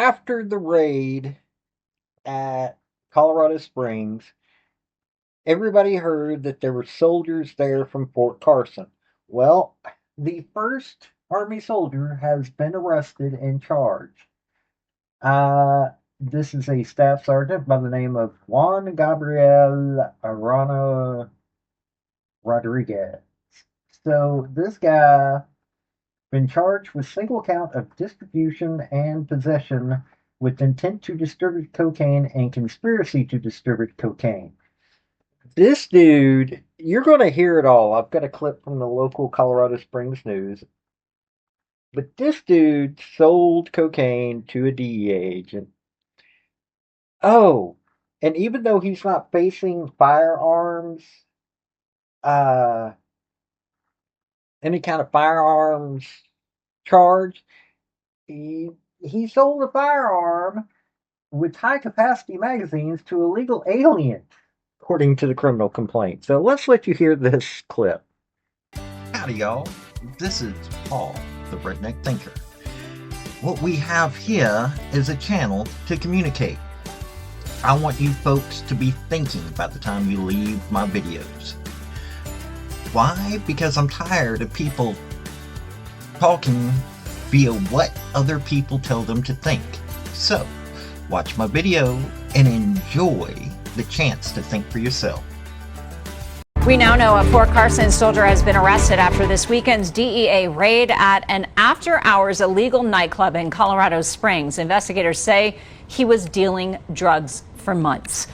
after the raid at Colorado Springs, everybody heard that there were soldiers there from Fort Carson. Well, the first Army soldier has been arrested and charged. This is a staff sergeant by the name of Juan Gabriel Orona-Rodriguez. So this guy been charged with single count of distribution and possession with intent to distribute cocaine and conspiracy to distribute cocaine. This dude, you're going to hear it all. I've got a clip from the local Colorado Springs news. But this dude sold cocaine to a DEA agent. Oh, and even though he's not facing firearms, uh, any kind of firearms charge, he sold a firearm with high capacity magazines to illegal aliens, according to the criminal complaint. So let's let you hear this clip. Howdy, y'all. This is Paul, the Redneck Thinker. What we have here is a channel to communicate. I want you folks to be thinking by the time you leave my videos. Why? Because I'm tired of people talking via what other people tell them to think. So, watch my video and enjoy the chance to think for yourself. We now know a Fort Carson soldier has been arrested after this weekend's DEA raid at an after-hours illegal nightclub in Colorado Springs. Investigators say he was dealing drugs for months.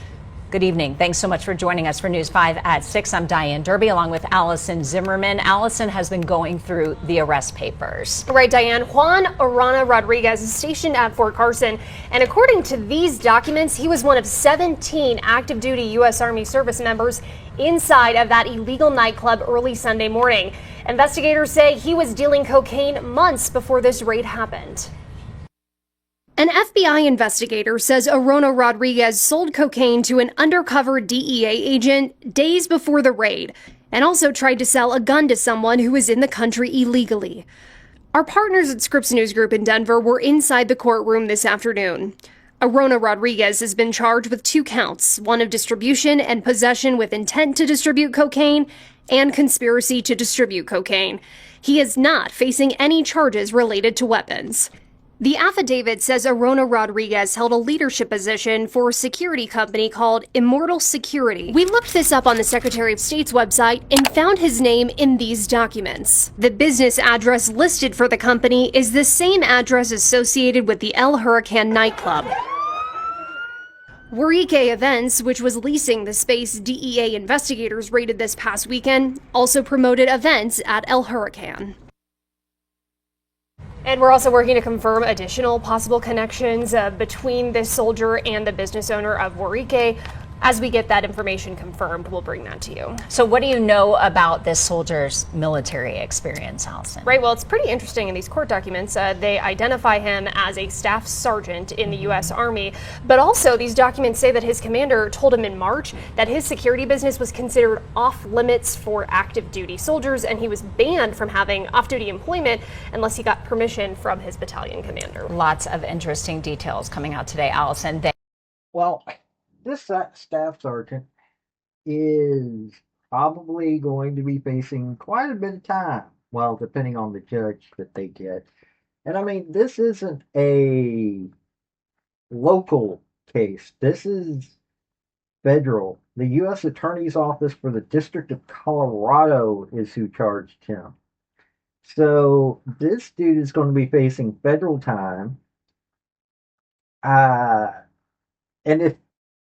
Good evening. Thanks so much for joining us for News 5 at 6. I'm Diane Derby along with Allison Zimmerman. Allison has been going through the arrest papers. Right, Diane. Juan Orona-Rodriguez is stationed at Fort Carson, and according to these documents, he was one of 17 active duty U.S. Army service members inside of that illegal nightclub early Sunday morning. Investigators say he was dealing cocaine months before this raid happened. An FBI investigator says Orona-Rodriguez sold cocaine to an undercover DEA agent days before the raid and also tried to sell a gun to someone who was in the country illegally. Our partners at Scripps News Group in Denver were inside the courtroom this afternoon. Orona-Rodriguez has been charged with 2 counts, one of distribution and possession with intent to distribute cocaine and conspiracy to distribute cocaine. He is not facing any charges related to weapons. The affidavit says Orona-Rodriguez held a leadership position for a security company called Immortal Security. We looked this up on the Secretary of State's website and found his name in these documents. The business address listed for the company is the same address associated with the El Hurricane nightclub. Warike Events, which was leasing the space DEA investigators raided this past weekend, also promoted events at El Hurricane. And we're also working to confirm additional possible connections between this soldier and the business owner of Warike. As we get that information confirmed, we'll bring that to you. So what do you know about this soldier's military experience, Allison? Right, well, it's pretty interesting in these court documents. They identify him as a staff sergeant in the U.S. Army, but also these documents say that his commander told him in March that his security business was considered off limits for active duty soldiers, and he was banned from having off-duty employment unless he got permission from his battalion commander. Lots of interesting details coming out today, Allison. Well, this staff sergeant is probably going to be facing quite a bit of time. Well, depending on the judge that they get. And I mean, this isn't a local case. This is federal. The U.S. Attorney's Office for the District of Colorado is who charged him. So this dude is going to be facing federal time. And if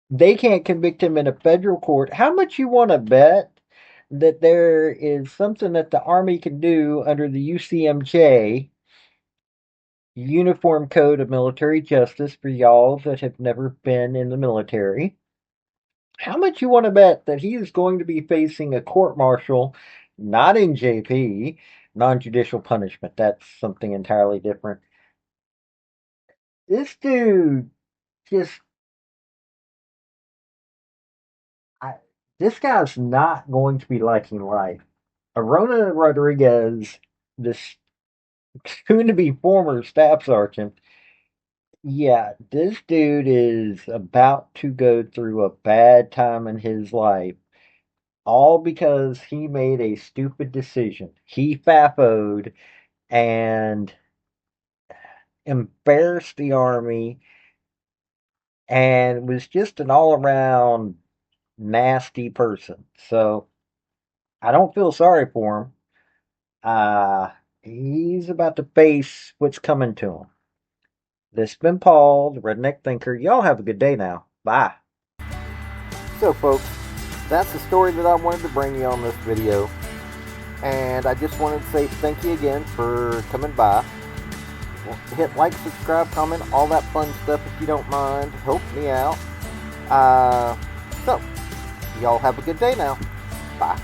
they can't convict him in a federal court, how much you want to bet that there is something that the Army can do under the UCMJ, Uniform Code of Military Justice, for y'all that have never been in the military? How much you want to bet that he is going to be facing a court-martial, not in JP, non-judicial punishment? That's something entirely different. This dude just... this guy's not going to be liking life. Orona-Rodriguez, this soon-to-be former staff sergeant, Yeah, this dude is about to go through a bad time in his life, all because he made a stupid decision. He fafoed and embarrassed the army and was just an all around nasty person. So I don't feel sorry for him. He's about to face what's coming to him. This has been Paul, the Redneck Thinker. Y'all have a good day now. Bye. So, folks, that's the story that I wanted to bring you on this video. And I just wanted to say thank you again for coming by. Hit like, subscribe, comment, all that fun stuff if you don't mind. Help me out. So, y'all have a good day now. Bye.